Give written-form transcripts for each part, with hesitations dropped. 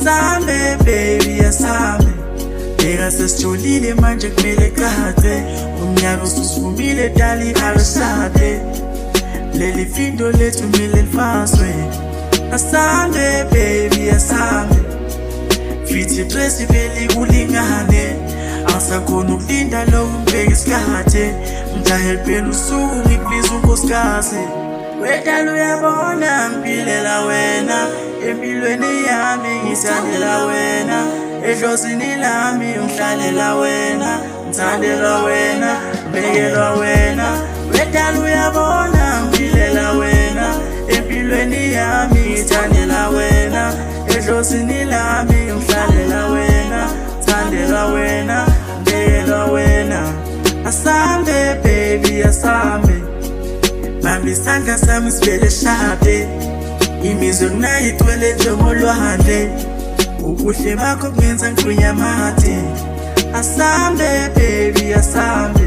asambe baby asambe bheka sesijulile manje kumele kade umnyaka ususivumile dali alishade leli findo lethu kumele lifaswe asambe baby asambe fithi dress vele kulingane asakhona ukulinda lo umbheka isikhathi mjahel usuku ngikubiza unkosikazi wedala uyabona ngiphilela wena empilweni yami ngithandela wena edlozini lami ngihlalela wena ngithandela wena bekelwa wena wedala uyabona ngiphilela wena empilweni yami ngithandela wena edlozini lami ngihlalela wena ngithandela wena bekelwa wena asambe baby asambe bambi isandla sami sivele shade imizwa kunayitwele njengolwandle ubuhle bakho kungenza ngigwinyamate asambe baby asambe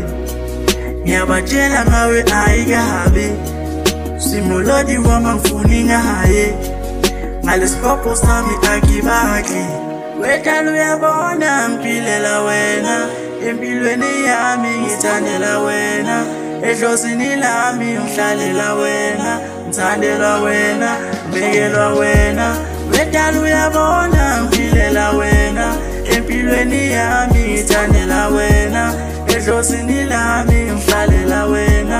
ngiyabatshela ngawe ayikabe simolodi wama ngifuni ngaye ngalesibopho sami akibakli wedala uyabona ngiphilela wena empilweni yami ngithandela wena edlozini lami ngihlalela wena ngithandela wena bekelwa wena wedala uyabona ngiphilela wena empilweni yami ngithandela wena edlozini lami ngihlalela wena